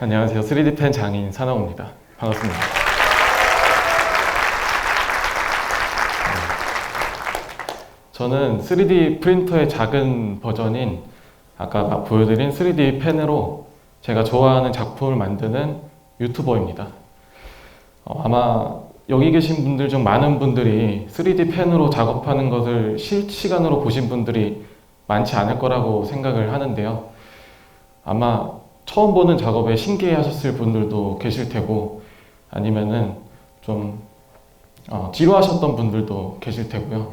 안녕하세요. 3D 펜 장인 산하우입니다. 반갑습니다. 저는 3D 프린터의 작은 버전인 아까 보여드린 3D 펜으로 제가 좋아하는 작품을 만드는 유튜버입니다. 아마 여기 계신 분들 중 많은 분들이 3D 펜으로 작업하는 것을 실시간으로 보신 분들이 많지 않을 거라고 생각을 하는데요. 아마 처음 보는 작업에 신기해 하셨을 분들도 계실 테고, 아니면은 좀 지루하셨던 분들도 계실 테고요.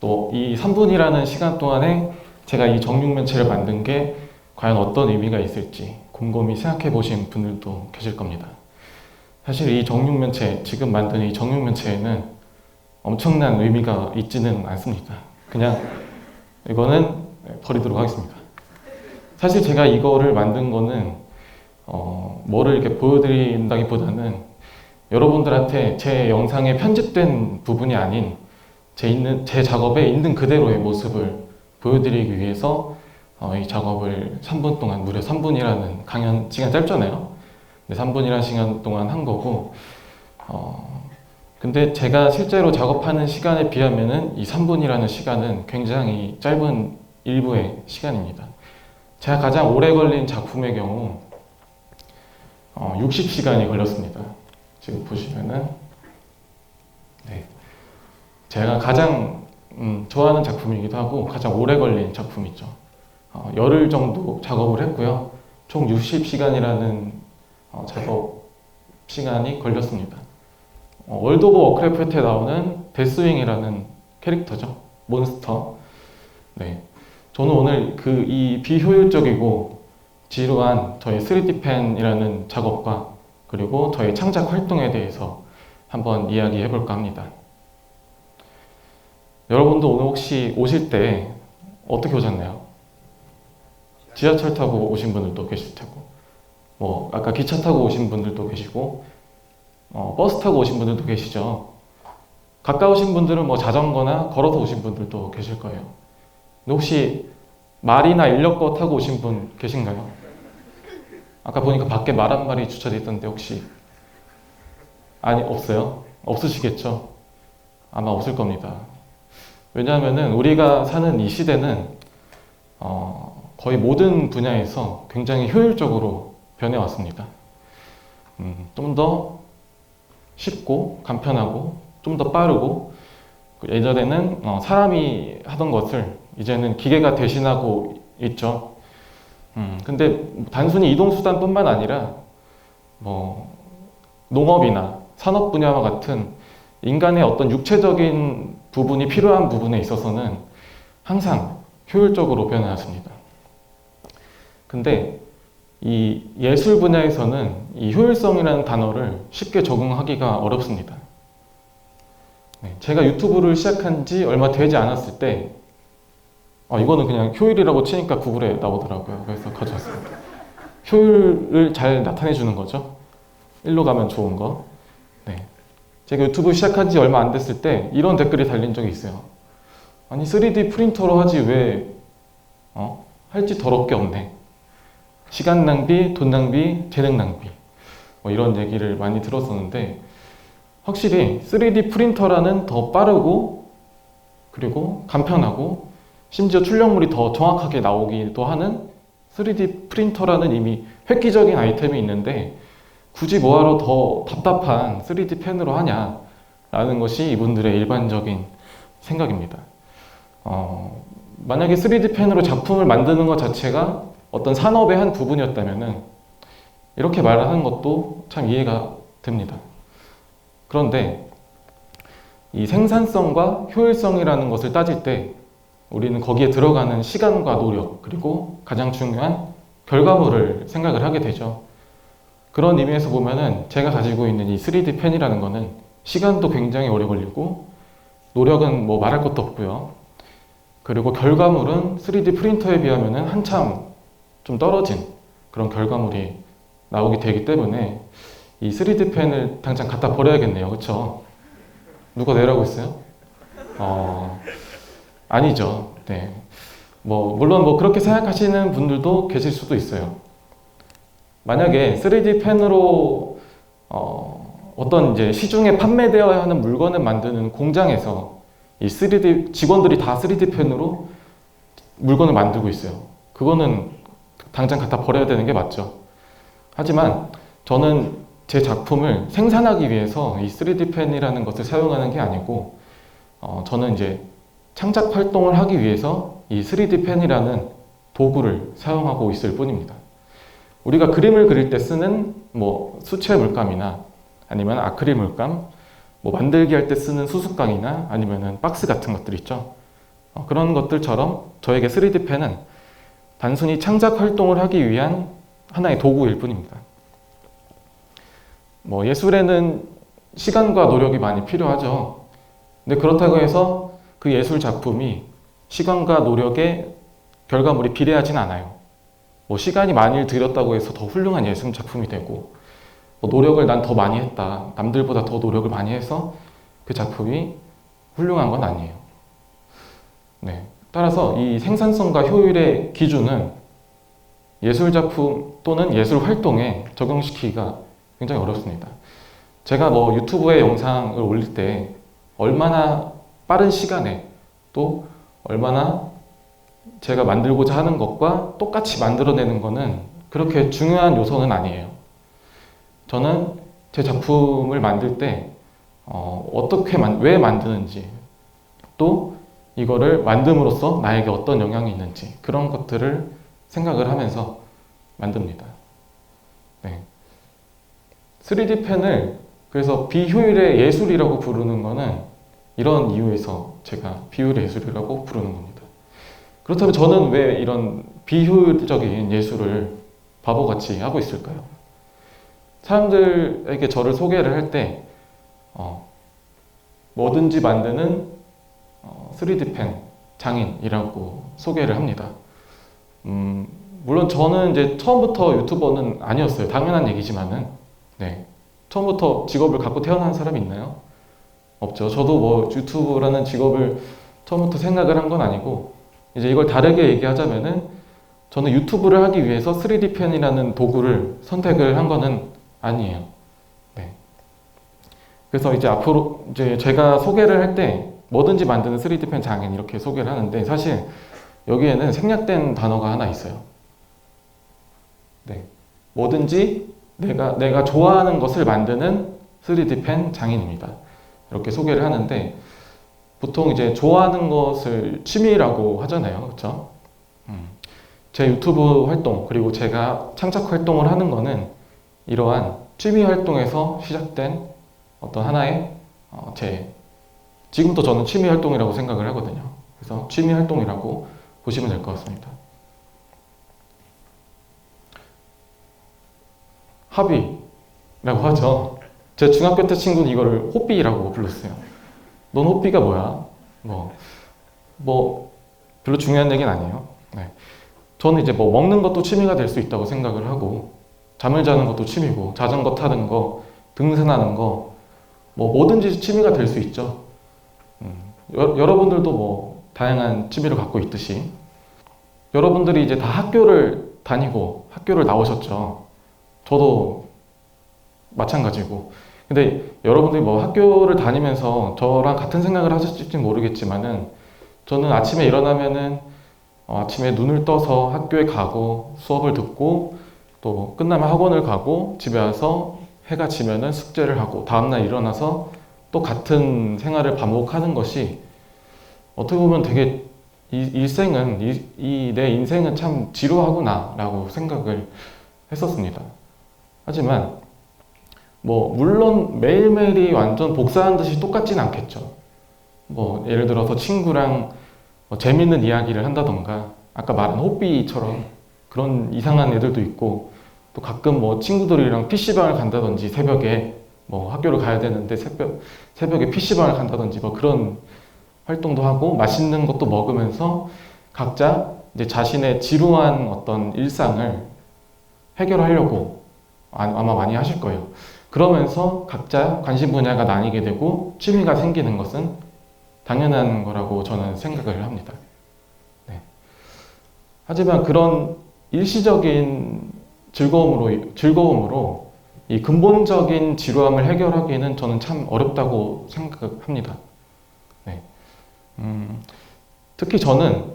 또 이 3분이라는 시간 동안에 제가 이 정육면체를 만든 게 과연 어떤 의미가 있을지 곰곰이 생각해 보신 분들도 계실 겁니다. 사실 이 정육면체, 지금 만든 이 정육면체에는 엄청난 의미가 있지는 않습니다. 그냥 이거는 버리도록 하겠습니다. 사실 제가 이거를 만든 거는 뭐를 이렇게 보여드린다기보다는 여러분들한테 제 영상에 편집된 부분이 아닌 제 작업에 있는 그대로의 모습을 보여드리기 위해서 이 작업을 3분 동안, 무려 3분이라는 강연 시간 짧잖아요. 3분이라는 시간 동안 한 거고, 근데 제가 실제로 작업하는 시간에 비하면은 이 3분이라는 시간은 굉장히 짧은 일부의 시간입니다. 제가 가장 오래 걸린 작품의 경우 60시간이 걸렸습니다. 지금 보시면은 네. 제가 가장 좋아하는 작품이기도 하고 가장 오래 걸린 작품이죠. 열흘 정도 작업을 했고요. 총 60시간이라는 작업 시간이 걸렸습니다. 월드 오브 워크래프트에 나오는 데스윙이라는 캐릭터죠. 몬스터. 네. 저는 오늘 이 비효율적이고 지루한 저의 3D 펜이라는 작업과 그리고 저의 창작 활동에 대해서 한번 이야기해 볼까 합니다. 여러분도 오늘 혹시 오실 때 어떻게 오셨나요? 지하철 타고 오신 분들도 계실 테고, 아까 기차 타고 오신 분들도 계시고, 버스 타고 오신 분들도 계시죠. 가까우신 분들은 자전거나 걸어서 오신 분들도 계실 거예요. 근데 혹시 말이나 인력거 타고 오신 분 계신가요? 아까 보니까 밖에 말 한 마리 주차돼 있던데 혹시 없어요? 없으시겠죠? 아마 없을 겁니다. 왜냐하면은 우리가 사는 이 시대는 거의 모든 분야에서 굉장히 효율적으로 변해왔습니다. 좀 더 쉽고 간편하고 좀 더 빠르고, 예전에는 사람이 하던 것을 이제는 기계가 대신하고 있죠. 근데 단순히 이동수단뿐만 아니라 농업이나 산업 분야와 같은 인간의 어떤 육체적인 부분이 필요한 부분에 있어서는 항상 효율적으로 변해왔습니다. 근데 이 예술 분야에서는 이 효율성이라는 단어를 쉽게 적응하기가 어렵습니다. 제가 유튜브를 시작한 지 얼마 되지 않았을 때 이거는 그냥 효율이라고 치니까 구글에 나오더라고요. 그래서 가져왔습니다. 효율을 잘 나타내 주는 거죠. 일로 가면 좋은 거. 네. 제가 유튜브 시작한 지 얼마 안 됐을 때 이런 댓글이 달린 적이 있어요. 아니 3D 프린터로 하지 왜 할지 더럽게 없네. 시간 낭비, 돈 낭비, 재능 낭비. 이런 얘기를 많이 들었었는데, 확실히 3D 프린터라는 더 빠르고 그리고 간편하고 심지어 출력물이 더 정확하게 나오기도 하는 3D 프린터라는 이미 획기적인 아이템이 있는데, 굳이 뭐하러 더 답답한 3D 펜으로 하냐라는 것이 이분들의 일반적인 생각입니다. 만약에 3D 펜으로 작품을 만드는 것 자체가 어떤 산업의 한 부분이었다면은 이렇게 말하는 것도 참 이해가 됩니다. 그런데 이 생산성과 효율성이라는 것을 따질 때 우리는 거기에 들어가는 시간과 노력, 그리고 가장 중요한 결과물을 생각을 하게 되죠. 그런 의미에서 보면은 제가 가지고 있는 이 3D 펜이라는 거는 시간도 굉장히 오래 걸리고 노력은 말할 것도 없고요. 그리고 결과물은 3D 프린터에 비하면은 한참 좀 떨어진 그런 결과물이 나오게 되기 때문에 이 3D 펜을 당장 갖다 버려야겠네요. 그렇죠? 누가 내라고 했어요? 아니죠. 네. 물론 그렇게 생각하시는 분들도 계실 수도 있어요. 만약에 3D 펜으로 어떤 이제 시중에 판매되어야 하는 물건을 만드는 공장에서 이 3D 직원들이 다 3D 펜으로 물건을 만들고 있어요. 그거는 당장 갖다 버려야 되는 게 맞죠. 하지만 저는 제 작품을 생산하기 위해서 이 3D 펜이라는 것을 사용하는 게 아니고 저는 이제 창작 활동을 하기 위해서 이 3D 펜이라는 도구를 사용하고 있을 뿐입니다. 우리가 그림을 그릴 때 쓰는 뭐 수채 물감이나 아니면 아크릴 물감, 뭐 만들기 할 때 쓰는 수수깡이나 아니면은 박스 같은 것들 있죠. 그런 것들처럼 저에게 3D 펜은 단순히 창작 활동을 하기 위한 하나의 도구일 뿐입니다. 뭐 예술에는 시간과 노력이 많이 필요하죠. 근데 그렇다고 해서 그 예술 작품이 시간과 노력의 결과물이 비례하진 않아요. 뭐 시간이 많이 들였다고 해서 더 훌륭한 예술 작품이 되고, 뭐 노력을 난 더 많이 했다, 남들보다 더 노력을 많이 해서 그 작품이 훌륭한 건 아니에요. 네. 따라서 이 생산성과 효율의 기준은 예술 작품 또는 예술 활동에 적용시키기가 굉장히 어렵습니다. 제가 뭐 유튜브에 영상을 올릴 때 얼마나 빠른 시간에 또 얼마나 제가 만들고자 하는 것과 똑같이 만들어내는 것은 그렇게 중요한 요소는 아니에요. 저는 제 작품을 만들 때 왜 만드는지, 또 이거를 만듦으로써 나에게 어떤 영향이 있는지, 그런 것들을 생각을 하면서 만듭니다. 네. 3D 펜을 그래서 비효율의 예술이라고 부르는 거는 이런 이유에서 제가 비효율의 예술이라고 부르는 겁니다. 그렇다면 저는 왜 이런 비효율적인 예술을 바보같이 하고 있을까요? 사람들에게 저를 소개를 할 때 뭐든지 만드는 3D 펜 장인이라고 소개를 합니다. 물론 저는 이제 처음부터 유튜버는 아니었어요. 당연한 얘기지만은, 네. 처음부터 직업을 갖고 태어난 사람이 있나요? 없죠. 저도 뭐 유튜브라는 직업을 처음부터 생각을 한 건 아니고, 이제 이걸 다르게 얘기하자면은 저는 유튜브를 하기 위해서 3D 펜이라는 도구를 선택을 한 거는 아니에요. 네. 그래서 이제 앞으로 이제 제가 소개를 할 때 뭐든지 만드는 3D 펜 장인 이렇게 소개를 하는데, 사실 여기에는 생략된 단어가 하나 있어요. 네. 뭐든지 내가 좋아하는 것을 만드는 3D 펜 장인입니다. 이렇게 소개를 하는데, 보통 이제 좋아하는 것을 취미라고 하잖아요. 그렇죠? 제 유튜브 활동, 그리고 제가 창작 활동을 하는 거는 이러한 취미 활동에서 시작된 어떤 하나의 지금도 저는 취미 활동이라고 생각을 하거든요. 그래서 취미 활동이라고 보시면 될 것 같습니다. 하비라고 하죠. 제 중학교 때 친구는 이거를 호비라고 불렀어요. 넌 호비가 뭐야? 별로 중요한 얘기는 아니에요. 네. 저는 이제 뭐 먹는 것도 취미가 될 수 있다고 생각을 하고, 잠을 자는 것도 취미고, 자전거 타는 거, 등산하는 거, 뭐 뭐든지 취미가 될 수 있죠. 여러분들도 뭐 다양한 취미를 갖고 있듯이, 여러분들이 이제 다 학교를 다니고 학교를 나오셨죠. 저도 마찬가지고. 근데 여러분들이 뭐 학교를 다니면서 저랑 같은 생각을 하실지 모르겠지만은, 저는 아침에 일어나면은 아침에 눈을 떠서 학교에 가고 수업을 듣고, 또 끝나면 학원을 가고 집에 와서 해가 지면은 숙제를 하고, 다음날 일어나서 또 같은 생활을 반복하는 것이 어떻게 보면 되게 내 인생은 참 지루하구나 라고 생각을 했었습니다. 하지만 뭐 물론 매일매일이 완전 복사한 듯이 똑같진 않겠죠. 뭐 예를 들어서 친구랑 재밌는 이야기를 한다던가, 아까 말한 호비처럼 그런 이상한 애들도 있고, 또 가끔 뭐 친구들이랑 PC방을 간다든지, 새벽에 뭐 학교를 가야 되는데 새벽에 PC방을 간다든지, 뭐 그런 활동도 하고 맛있는 것도 먹으면서 각자 이제 자신의 지루한 어떤 일상을 해결하려고 아마 많이 하실 거예요. 그러면서 각자 관심 분야가 나뉘게 되고 취미가 생기는 것은 당연한 거라고 저는 생각을 합니다. 네. 하지만 그런 일시적인 즐거움으로 이 근본적인 지루함을 해결하기는 저는 참 어렵다고 생각합니다. 네. 특히 저는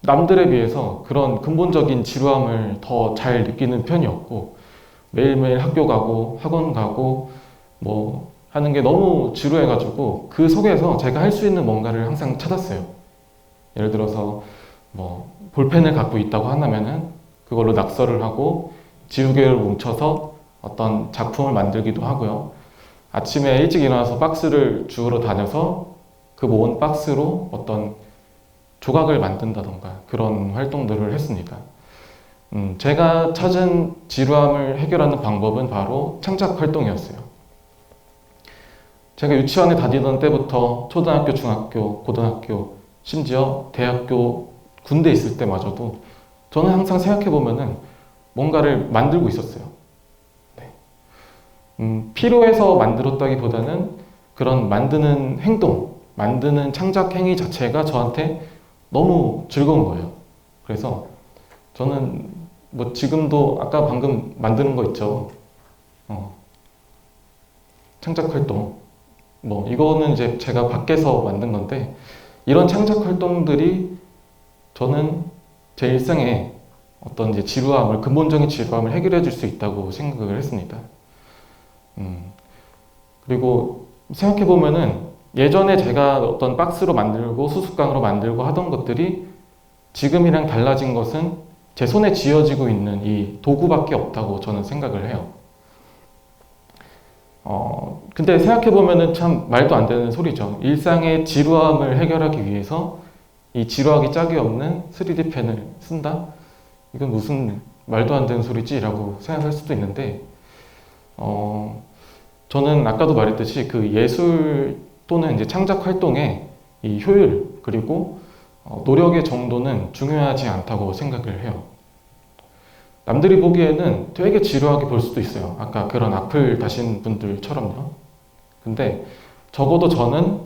남들에 비해서 그런 근본적인 지루함을 더 잘 느끼는 편이었고, 매일매일 학교 가고 학원 가고 뭐 하는 게 너무 지루해가지고 그 속에서 제가 할 수 있는 뭔가를 항상 찾았어요. 예를 들어서 뭐 볼펜을 갖고 있다고 한다면은 그걸로 낙서를 하고 지우개를 뭉쳐서 어떤 작품을 만들기도 하고요. 아침에 일찍 일어나서 박스를 주우러 다녀서 그 모은 박스로 어떤 조각을 만든다던가 그런 활동들을 했습니다. 제가 찾은 지루함을 해결하는 방법은 바로 창작 활동이었어요. 제가 유치원에 다니던 때부터 초등학교, 중학교, 고등학교, 심지어 대학교, 군대 있을 때마저도 저는 항상 생각해보면은 뭔가를 만들고 있었어요. 네. 필요해서 만들었다기보다는 그런 만드는 행동, 만드는 창작 행위 자체가 저한테 너무 즐거운 거예요. 그래서 저는 뭐 지금도 아까 방금 만드는 거 있죠. 창작 활동. 뭐 이거는 이제 제가 밖에서 만든 건데 이런 창작 활동들이 저는 제 일상에 어떤 이제 지루함을, 근본적인 지루함을 해결해 줄 수 있다고 생각을 했습니다. 그리고 생각해 보면은 예전에 제가 어떤 박스로 만들고 수수깡으로 만들고 하던 것들이 지금이랑 달라진 것은 제 손에 쥐어지고 있는 이 도구밖에 없다고 저는 생각을 해요. 근데 생각해보면은 참 말도 안 되는 소리죠. 일상의 지루함을 해결하기 위해서 이 지루하기 짝이 없는 3D 펜을 쓴다? 이건 무슨 말도 안 되는 소리지? 라고 생각할 수도 있는데, 저는 아까도 말했듯이 그 예술 또는 이제 창작 활동의 이 효율, 그리고 노력의 정도는 중요하지 않다고 생각을 해요. 남들이 보기에는 되게 지루하게 볼 수도 있어요. 아까 그런 악플 다신 분들처럼요. 근데 적어도 저는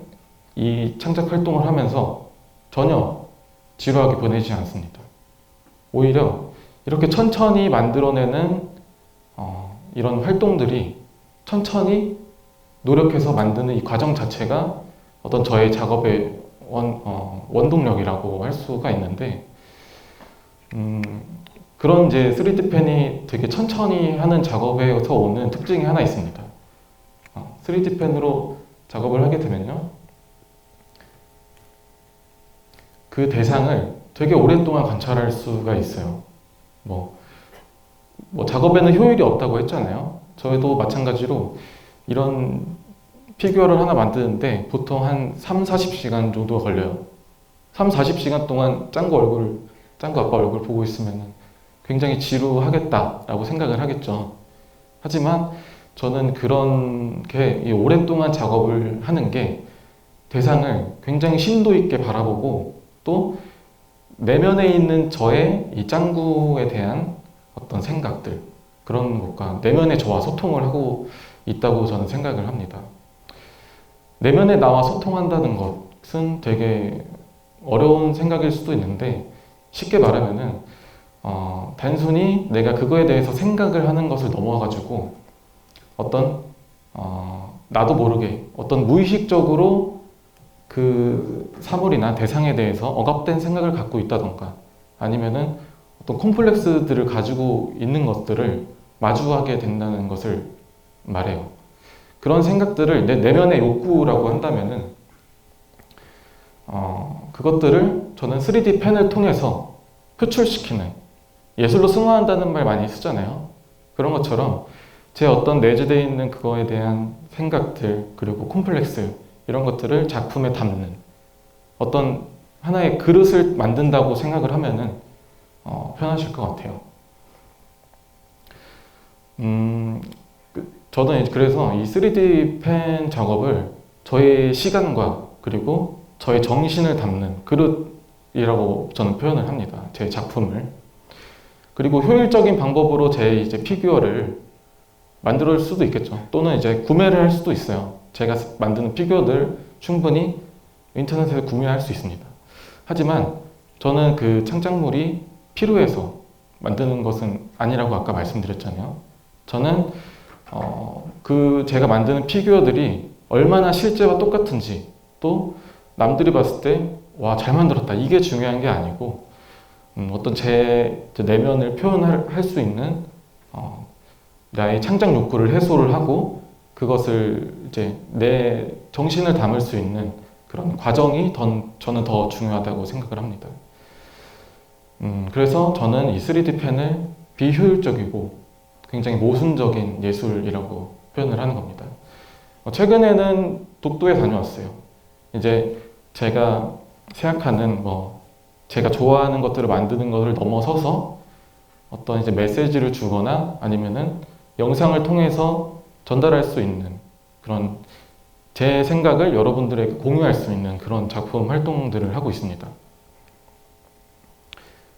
이 창작 활동을 하면서 전혀 지루하게 보내지 않습니다. 오히려 이렇게 천천히 만들어내는 이런 활동들이 천천히 노력해서 만드는 이 과정 자체가 어떤 저의 작업의 원동력이라고 할 수가 있는데, 그런 이제 3D 펜이 되게 천천히 하는 작업에서 오는 특징이 하나 있습니다. 3D 펜으로 작업을 하게 되면요, 그 대상을 되게 오랫동안 관찰할 수가 있어요. 뭐 작업에는 효율이 없다고 했잖아요. 저희도 마찬가지로 이런 피규어를 하나 만드는데 보통 한 3, 40시간 정도 걸려요. 3, 40시간 동안 짱구 아빠 얼굴 보고 있으면 굉장히 지루하겠다라고 생각을 하겠죠. 하지만 저는 그런 게 오랫동안 작업을 하는 게 대상을 굉장히 심도 있게 바라보고 또 내면에 있는 저의 이 짱구에 대한 어떤 생각들, 그런 것과 내면의 저와 소통을 하고 있다고 저는 생각을 합니다. 내면에 나와 소통한다는 것은 되게 어려운 생각일 수도 있는데, 쉽게 말하면은 단순히 내가 그거에 대해서 생각을 하는 것을 넘어가지고 어떤 나도 모르게 어떤 무의식적으로 그 사물이나 대상에 대해서 억압된 생각을 갖고 있다던가 아니면은 어떤 콤플렉스들을 가지고 있는 것들을 마주하게 된다는 것을 말해요. 그런 생각들을 내 내면의 욕구라고 한다면은 그것들을 저는 3D 펜을 통해서 표출시키는, 예술로 승화한다는 말 많이 쓰잖아요. 그런 것처럼 제 어떤 내재되어 있는 그거에 대한 생각들, 그리고 콤플렉스, 이런 것들을 작품에 담는 어떤 하나의 그릇을 만든다고 생각을 하면은 편하실 것 같아요. 저는 그래서 이 3D 펜 작업을 저의 시간과 그리고 저의 정신을 담는 그릇이라고 저는 표현을 합니다. 제 작품을. 그리고 효율적인 방법으로 제 이제 피규어를 만들 수도 있겠죠. 또는 이제 구매를 할 수도 있어요. 제가 만드는 피규어들 충분히 인터넷에서 구매할 수 있습니다. 하지만 저는 그 창작물이 필요해서 만드는 것은 아니라고 아까 말씀드렸잖아요. 저는 제가 만드는 피규어들이 얼마나 실제와 똑같은지, 또 남들이 봤을 때 와, 잘 만들었다, 이게 중요한 게 아니고 어떤 제 내면을 표현할 수 있는 나의 창작 욕구를 해소를 하고 그것을 이제 내 정신을 담을 수 있는 그런 과정이 저는 더 중요하다고 생각을 합니다. 그래서 저는 이 3D 펜을 비효율적이고 굉장히 모순적인 예술이라고 표현을 하는 겁니다. 최근에는 독도에 다녀왔어요. 이제 제가 생각하는 제가 좋아하는 것들을 만드는 것을 넘어서서 어떤 이제 메시지를 주거나 아니면은 영상을 통해서 전달할 수 있는 그런 제 생각을 여러분들에게 공유할 수 있는 그런 작품 활동들을 하고 있습니다.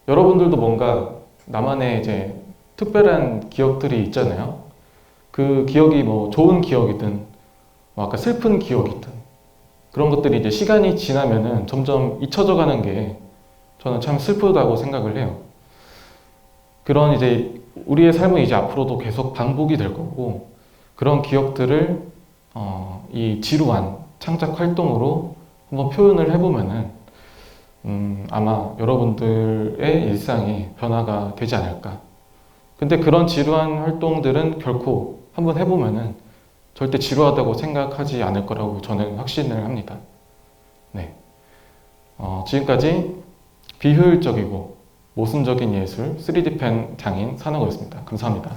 여러분들도 뭔가 나만의 이제 특별한 기억들이 있잖아요. 그 기억이 좋은 기억이든 아까 슬픈 기억이든 그런 것들이 이제 시간이 지나면은 점점 잊혀져 가는 게 저는 참 슬프다고 생각을 해요. 그런 이제 우리의 삶은 이제 앞으로도 계속 반복이 될 거고 그런 기억들을 이 지루한 창작 활동으로 한번 표현을 해보면은 아마 여러분들의 일상이 변화가 되지 않을까. 근데 그런 지루한 활동들은 결코 한번 해보면은 절대 지루하다고 생각하지 않을 거라고 저는 확신을 합니다. 네. 지금까지 비효율적이고 모순적인 예술 3D 펜 장인 산호고였습니다. 감사합니다.